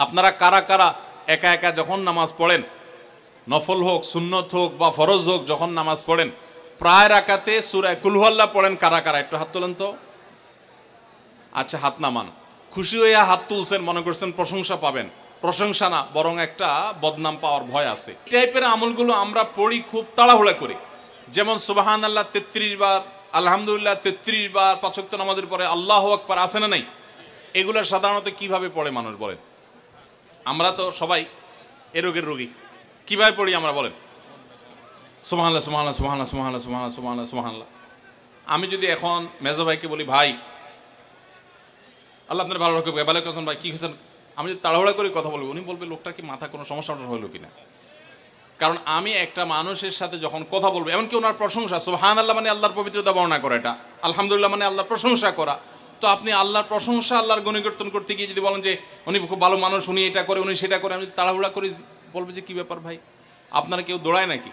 আপনারা কারা কারা একা একা যখন নামাজ পড়েন, নফল হোক সুন্নত হোক বা ফরজ হোক, যখন নামাজ পড়েন প্রায় রাকাতে সূরা কুল হুয়াল্লাহ পড়েন কারা কারা? একটু হাত তোলেন তো। আচ্ছা, হাত নামান। খুশি হয়ে হাত তুলছেন, মনে করছেন প্রশংসা পাবেন। প্রশংসা না, বরং একটা বদনাম পাওয়ার ভয় আছে। এই টাইপের আমলগুলো আমরা পড়ি খুব তাড়াহুড়া করে, যেমন সুবহানাল্লাহ 33 বার, আলহামদুলিল্লাহ 33 বার, 5 ওয়াক্ত নামাজের পরে আল্লাহু আকবার, আছে না নাই? এগুলো সাধারণত কিভাবে পড়ে মানুষ বলেন? আমরা তো সবাই এ রোগের রোগী। কিভাবে পড়ি আমরা বলেন? সুবহানাল্লাহ সুবহানাল্লাহ সুবহানাল্লাহ সুবহানাল্লাহ সুবহানাল্লাহ সুবহানাল্লাহ সুবহানাল্লাহ। আমি যদি এখন মেজো ভাইকে বলি, ভাই আল্লাহ আপনার ভালো রাখুক, ভালো আছেন ভাই, কি হয়েছেন, আমি যদি তাড়াহুড়া করে কথা বলবো, উনি বলবে লোকটার কি মাথা কোনো সমস্যা হলো কিনা। কারণ আমি একটা মানুষের সাথে যখন কথা বলবো, এমনকি ওনার প্রশংসা, সুবহানাল্লাহ মানে আল্লাহর পবিত্রতা বর্ণনা করা, এটা আলহামদুলিল্লাহ মানে আল্লাহর প্রশংসা করা। তো আপনি আল্লাহর প্রশংসা, আল্লাহর গুণকীর্তন করতে গিয়ে যদি বলেন যে উনি খুব ভালো মানুষ, উনি এটা করে, উনি সেটা করে, আমি তাড়াহুড়া করে বলবে যে কি ব্যাপার ভাই, আপনারা কেউ দৌড়ায় নাকি?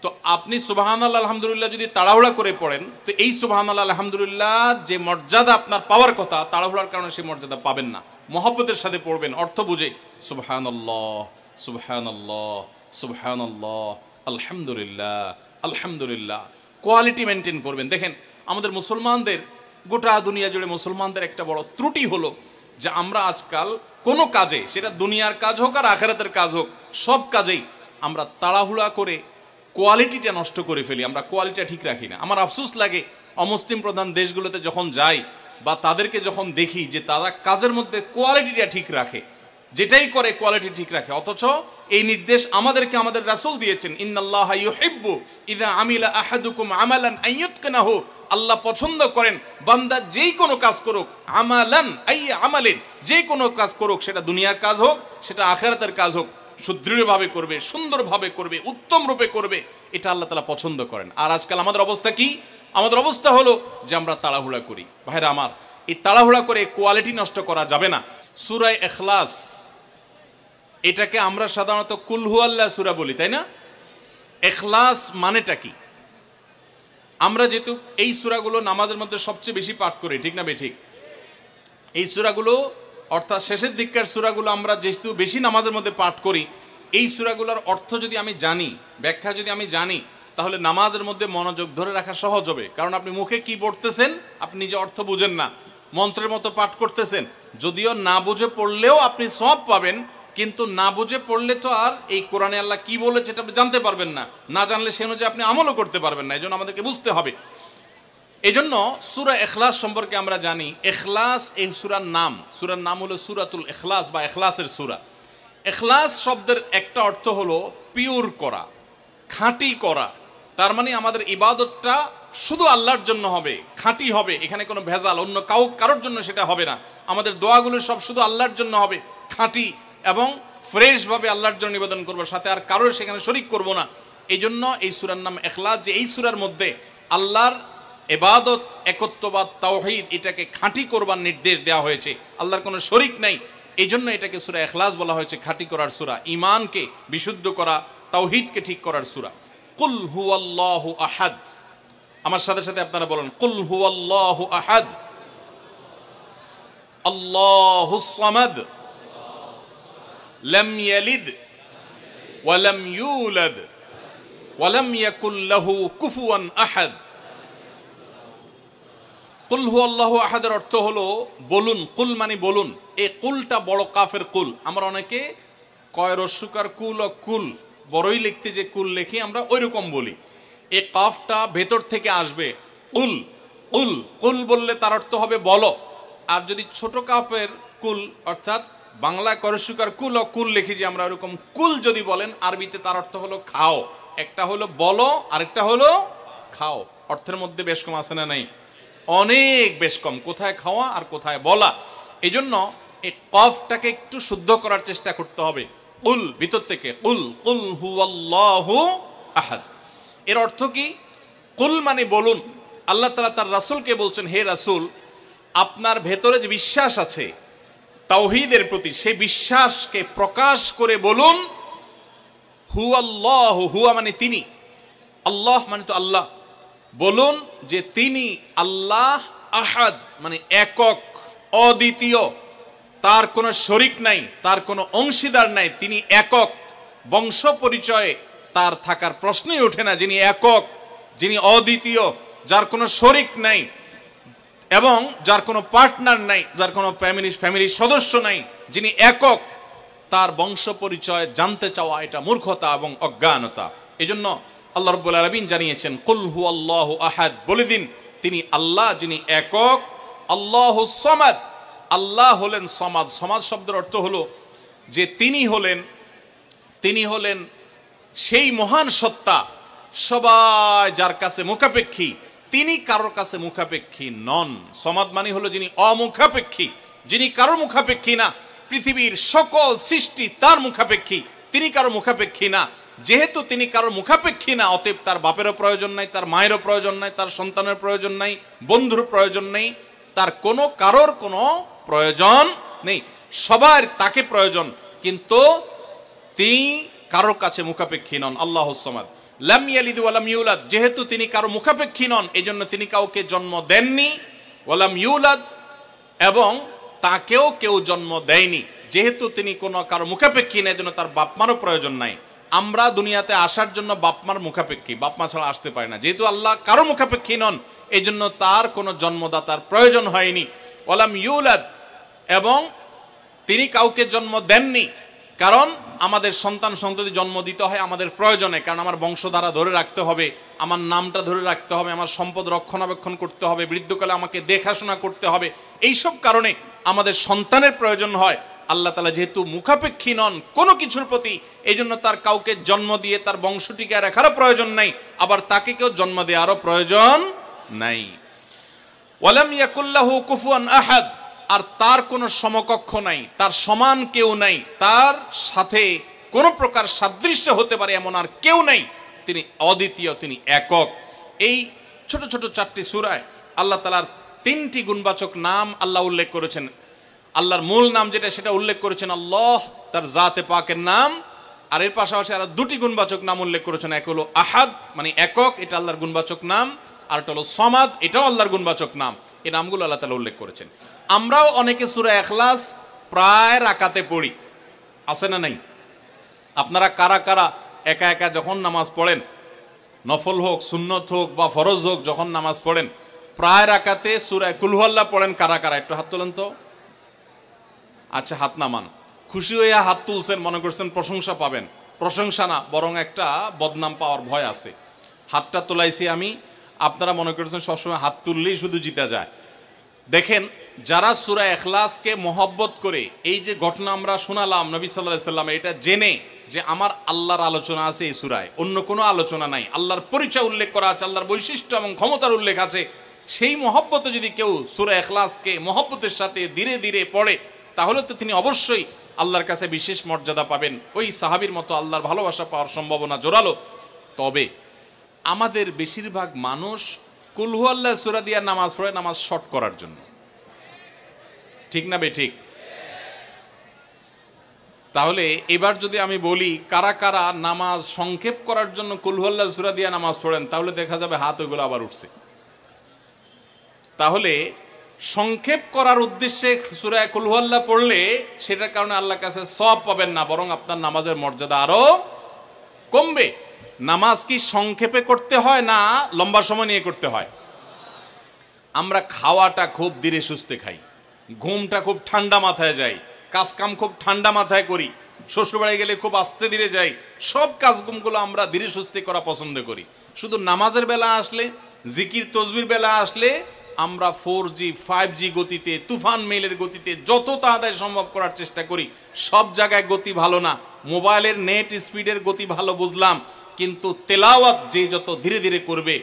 তো আপনি সুবহানাল্লাহ আলহামদুলিল্লাহ যদি তাড়াহুড়া করে পড়েন, তো এই সুবহানাল্লাহ আলহামদুলিল্লাহ যে মর্যাদা আপনার পাওয়ার কথা, তাড়াহুড়ার কারণে সেই মর্যাদা পাবেন না। মহব্বতের সাথে পড়বেন, অর্থ বুঝে, সুবহানাল্লাহ সুবহানাল্লাহ সুবহানাল্লাহ আলহামদুলিল্লাহ আলহামদুলিল্লাহ। কোয়ালিটি মেনটেন করবেন। দেখেন, আমাদের মুসলমানদের, গোটা দুনিয়া জুড়ে মুসলমানদের একটা বড় ত্রুটি হলো যে আমরা আজকাল কোনো কাজে, সেটা দুনিয়ার কাজ হোক আর আখিরাতের কাজ হোক, সব কাজেই আমরা তাড়াহুড়া করে কোয়ালিটিটা নষ্ট করে ফেলি, আমরা কোয়ালিটিটা ঠিক রাখি না। আমার আফসোস লাগে অমুসলিম প্রধান দেশগুলোতে যখন যাই বা তাদেরকে যখন দেখি যে তারা কাজের মধ্যে কোয়ালিটিটা ঠিক রাখে, যেটাই করে কোয়ালিটি ঠিক রাখে, অথচ এই নির্দেশ আমাদেরকে আমাদের রাসূল দিয়েছেন, ইন্নাল্লাহা ইউহিব্বু ইযা আমিলা আহাদুকুম আমালান আইয়ুতকিনাহু। আল্লাহ পছন্দ করেন বান্দা যেই কোনো কাজ করুক, আমালান আই আমালিন, যে কোনো কাজ করুক, সেটা দুনিয়ার কাজ হোক সেটা আখিরাতের কাজ হোক, সুদৃঢ়ভাবে করবে, সুন্দরভাবে করবে, উত্তম রূপে করবে, এটা আল্লাহ তাআলা পছন্দ করেন। আর আজকাল আমাদের অবস্থা কি? আমাদের অবস্থা হলো যে আমরা তাড়াহুড়া করি। ভাইরা আমার, এই তাড়াহুড়া করে কোয়ালিটি নষ্ট করা যাবে না। সূরা ইখলাস, এটাকে আমরা সাধারণত কুল হুয়াল্লাহ সূরা বলি, তাই না? ইখলাস মানেটা কি? আমরা যেহেতু এই সূরাগুলো নামাজের মধ্যে সবচেয়ে বেশি পাঠ করি, ঠিক না বেঠিক? এই সূরাগুলো, অর্থাৎ শেষের দিককার সূরাগুলো আমরা যেহেতু বেশি নামাজের মধ্যে পাঠ করি, এই সূরাগুলোর অর্থ যদি আমি জানি, ব্যাখ্যা যদি আমি জানি, তাহলে নামাজের মধ্যে মনোযোগ ধরে রাখা সহজ হবে। কারণ আপনি মুখে কি পড়তেছেন, আপনি নিজে অর্থ বুঝেন না, মন্ত্রের মতো পাঠ করতেছেন। যদিও না বুঝে পড়লেও আপনি সওয়াব পাবেন, কিন্তু না বুঝে পড়লে তো আর এই কোরআনে আল্লাহ কি বলেছে এটা আপনি জানতে পারবেন না, না জানলে সে অনুযায়ী আপনি আমলও করতে পারবেন না। এজন্য আমাদেরকে বুঝতে হবে। এজন্য সূরা ইখলাস সম্পর্কে আমরা জানি। ইখলাস এই সূরার নাম, সূরার নাম হলো সূরাতুল ইখলাস বা ইখলাসের সূরা। ইখলাস শব্দের একটা অর্থ হলো পিওর করা, খাঁটি করা। তার মানে আমাদের ইবাদতটা শুধু আল্লাহর জন্য হবে, খাঁটি হবে, এখানে কোনো ভেজাল অন্য কারোর জন্য সেটা হবে না। আমাদের দোয়াগুলো সব শুধু আল্লাহর জন্য হবে, খাঁটি এবং ফ্রেশভাবে আল্লাহর জন্য নিবেদন করবো, সাথে আর কারোর সেখানে শরিক করব না। এই জন্য এই সূরার নাম ইখলাস, যে এই সূরার মধ্যে আল্লাহর ইবাদত, একত্ববাদ, তাওহীদ, এটাকে খাঁটি করবার নির্দেশ দেওয়া হয়েছে। আল্লাহর কোনো শরিক নাই, এই জন্য এটাকে সূরা ইখলাস বলা হয়েছে, খাঁটি করার সূরা, ঈমানকে বিশুদ্ধ করা, তাওহীদকে ঠিক করার সূরা। কুল হুয়াল্লাহু আহাদ, আমার সাথে সাথে আপনারা বলেন, কুল হুয়াল্লাহু আহাদ আল্লাহুস সামাদ লাম ইয়ালিদ ওয়া লাম ইউলাদ ওয়া লাম ইয়াকুল লাহু কুফুয়ান আহাদ। কুল হুয়াল্লাহু আহাদের অর্থ হলো বলুন। কুল মানে বলুন। এই কুলটা বড় কাফের কুল। আমরা অনেকে কয় রস্যকার কুল ও কুল, বড়ই লিখতে যে কুল লিখি আমরা ওই রকম বলি। এই কাফটা ভেতর থেকে আসবে, কুল কুল কুল বললে তার অর্থ হবে বলো। আর যদি ছোট কাফের কুল, অর্থাৎ বাংলা করস্যকার কুল ও কুল লিখি যে আমরা ওরকম কুল যদি বলেন, আরবিতে তার অর্থ হলো খাও। একটা হলো বলো, আরেকটা হলো খাও। অর্থের মধ্যে বেশ কম আছে না নাই? অনেক বেশ কম, কোথায় খাওয়া আর কোথায় বলা। এই জন্য এই কফটাকে একটু শুদ্ধ করার চেষ্টা করতে হবে। কুল ভিতর থেকে, কুল কুল হুয়াল্লাহু আহাদ। এর অর্থ কি? কুল মানে বলুন। আল্লাহ তাআলা তার রাসূলকে বলছেন, হে রাসূল, আপনার ভেতরে যে বিশ্বাস আছে তাওহীদের প্রতি, সেই বিশ্বাসকে প্রকাশ করে বলুন, হুয়াল্লাহু, হুয়া মানে তিনি, আল্লাহ মানে তো আল্লাহ, বলুন যে তিনি আল্লাহ, আহাদ মানে একক, অদ্বিতীয়, তার কোনো শরিক নাই, তার কোনো অংশীদার নাই, তিনি একক, বংশ পরিচয়ে তার থাকার প্রশ্নই ওঠে না। যিনি একক, যিনি অদ্বিতীয়, যার কোনো শরিক নাই এবং যার কোনো পার্টনার নাই, যার কোনো ফ্যামিলির সদস্য নাই, যিনি একক, তার বংশ পরিচয় জানতে চাওয়া এটা মূর্খতা এবং অজ্ঞানতা। এজন্য আল্লাহ রাব্বুল আলামিন জানিয়েছেন, কুল হুয়াল্লাহু আহাদ, বলে দিন তিনি আল্লাহ যিনি একক, আল্লাহুস সামাদ, আল্লাহ হলেন সমাদ। সমাদ শব্দের অর্থ হলো যে তিনি হলেন সেই মহান সত্তা, সবাই যার কাছে মুখাপেক্ষী, তিনি কারোর কাছে মুখাপেক্ষী নন। সমাদ মানে হলো যিনি অমুখাপেক্ষী, যিনি কারোর মুখাপেক্ষী না। পৃথিবীর সকল সৃষ্টি তার মুখাপেক্ষী, তিনি কারোর মুখাপেক্ষী না। যেহেতু তিনি কারোর মুখাপেক্ষী না, অতএব তার বাপেরও প্রয়োজন নাই, তার মায়েরও প্রয়োজন নাই, তার সন্তানের প্রয়োজন নাই, বন্ধুর প্রয়োজন নেই, তার কারোর কোনো প্রয়োজন নেই। সবার তাকে প্রয়োজন, কিন্তু তিনি কারোর কাছে মুখাপেক্ষী নন। আল্লাহুস সামাদ, লাম ইয়ালিদ ওয়া লাম ইউলাদ, যেহেতু তিনি কারো মুখাপেক্ষী নন, এজন্য তিনি কাউকে জন্ম দেননি। ওয়া লাম ইউলাদ, এবং তাকেও কেউ জন্ম দেয়নি। যেহেতু তিনি কারো মুখাপেক্ষী না, এজন্য তার বাপমারও প্রয়োজন নাই। আমরা দুনিয়াতে আসার জন্য বাপমার মুখাপেক্ষী, বাপমা ছাড়া আসতে পারে না। যেহেতু আল্লাহ কারো মুখাপেক্ষী নন, এই জন্য তার কোনো জন্মদাতার প্রয়োজন হয়নি। ওয়া লাম ইউলাদ, এবং তিনি কাউকে জন্ম দেননি। কারণ আমাদের সন্তান সন্ততি জন্ম দিতে হয় আমাদের প্রয়োজনে, কারণ আমার বংশধারা ধরে রাখতে হবে, আমার নামটা ধরে রাখতে হবে, আমার সম্পদ রক্ষণাবেক্ষণ করতে হবে, বৃদ্ধকালে আমাকে দেখাশোনা করতে হবে। এইসব কারণে আমাদের সন্তানের প্রয়োজন হয়। আল্লাহ তাআলা যেহেতু মুখাপেক্ষী নন কোনো কিছুর প্রতি, এই জন্য তার কাউকে জন্ম দিয়ে তার বংশটিকে রাখারও প্রয়োজন নাই, আবার তাকে কেউ জন্ম দেওয়ারও প্রয়োজন নাই। ওয়ালাম ইয়াকুল্লাহু কুফুয়ান আহাদ, আর তার কোনো সমকক্ষ নাই, তার সমান কেউ নাই, তার সাথে কোনো প্রকার সাদৃশ্য হতে পারে এমন আর কেউ নাই। তিনি অদ্বিতীয়, তিনি একক। এই ছোট ছোট 4টি সূরায় আল্লাহ তাআলার 3টি গুণবাচক নাম আল্লাহ উল্লেখ করেছেন। আল্লাহর মূল নাম যেটা, সেটা উল্লেখ করেছেন আল্লাহ, তার জাতে পাকের নাম। আর এর পাশাপাশি আরো 2টি গুণবাচক নাম উল্লেখ করেছেন। এক হলো আহাদ, মানে একক, এটা আল্লাহর গুণবাচক নাম। আর একটা হলো সমাদ, এটাও আল্লাহর গুণবাচক নাম। এই নামগুলো আল্লাহ তাআলা উল্লেখ করেছেন। আমরাও অনেকে সূরা ইখলাস প্রায় রাকাতে পড়ি, আছে না নাই? আপনারা কারা কারা একা একা যখন নামাজ পড়েন, নফল হোক, সুন্নত হোক বা ফরজ হোক, যখন নামাজ পড়েন প্রায় রাকাতে সূরা কুল হুয়াল্লাহ পড়েন? কারা কারা একটু হাত তোলেন তো। আচ্ছা, হাত নামান। খুশি হয়ে হাত তুলছেন, মনে করছেন প্রশংসা পাবেন। প্রশংসা না, বরং একটা বদনাম পাওয়ার ভয় আছে। হাতটা তোলাইছি আমি, আপনারা মনে করছেন সবসময় হাত তুললেই শুধু জিতা যায়। দেখেন, যারা সূরা ইখলাসকে মহব্বত করে, এই যে ঘটনা আমরা শোনালাম নবী সাল্লাল্লাহু আলাইহি ওয়াসাল্লাম, এটা জেনে যে আমার আল্লাহর আলোচনা আছে এই সূরায়, অন্য কোনো আলোচনা নাই, আল্লাহর পরিচয় উল্লেখ করা আছে, আল্লাহর বৈশিষ্ট্য এবং ক্ষমতার উল্লেখ আছে, সেই মহব্বতে যদি কেউ সূরা ইখলাসকে মহব্বতের সাথে ধীরে ধীরে পড়ে, তাহলে তো তিনি অবশ্যই আল্লাহর কাছে বিশেষ মর্যাদা পাবেন। ওই সাহাবীর মতো আল্লাহর ভালোবাসা পাওয়ার সম্ভাবনা জোরালো। তবে আমাদের বেশিরভাগ মানুষ কুল হুয়াল্লাহ সূরা দিয়ে নামাজ পড়ে নামাজ শর্ট করার জন্য। ঠিক না বে ঠিক? তাহলে এবার যদি আমি বলি কারা কারা নামাজ সংক্ষেপ করার জন্য কুল হুয়াল্লাহ সূরা দিয়ে নামাজ পড়েন, তাহলে দেখা যাবে হাত ওইগুলো আবার উঠছে। তাহলে সংক্ষেপ করার উদ্দেশ্যে সূরা কুল হুয়াল্লাহ পড়লে সেটার কারণে আল্লাহর কাছে সওয়াব পাবেন না, বরং আপনার নামাজের মর্যাদা আরো কমবে। নামাজ কি সংক্ষেপে করতে হয় না লম্বা সময় নিয়ে করতে হয়? আমরা খাওয়াটা খুব ধীরে সুস্থে খাই, ঘুমটা খুব ঠান্ডা মাথায় যাই, কাজকাম খুব ঠান্ডা মাথায় করি, শ্বশুরবাড়ি গেলে খুব আস্তে ধীরে যাই, সব কাজগুলো আমরা ধীরে সুস্থে করা পছন্দ করি। শুধু নামাজের বেলা আসলে, জিকির তসবির বেলা আসলে আমরা 4G 5G গতিতে, তুফান মেইলের গতিতে যত তাড়াতাড়ি সম্ভব করার চেষ্টা করি। সব জায়গায় গতি ভালো না, মোবাইলের নেট স্পিডের গতি ভালো বুঝলাম, কিন্তু তেলাওয়াত যে যত ধীরে ধীরে করবে,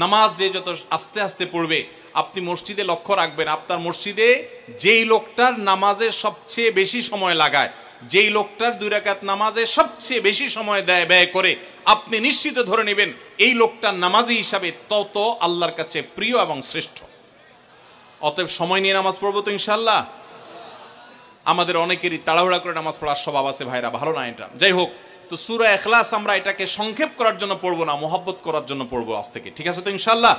নামাজ যে যত আস্তে আস্তে পড়বে, আপনি মসজিদে লক্ষ্য রাখবেন, আপনার মসজিদে যেই লোকটার নামাজের সবচেয়ে বেশি সময় লাগায়, যেই লোকটার 2 রাকাত নামাজে সবচেয়ে বেশি সময় ব্যয় করে, আপনি নিশ্চিত ধরে নেবেন এই লোকটার নামাজি হিসাবে তত আল্লাহর কাছে প্রিয় এবং শ্রেষ্ঠ। অতএব সময় নিয়ে নামাজ পড়বো তো ইনশাআল্লাহ। আমাদের অনেকেরই তাড়াহুড়া করে নামাজ পড়ার স্বভাব আছে ভাইরা, ভালো না এটা। যাই হোক, তো সূরা ইখলাস আমরা এটাকে সংক্ষেপ করার জন্য পড়বো না, মহব্বত করার জন্য পড়বো আজ থেকে, ঠিক আছে তো ইনশাআল্লাহ।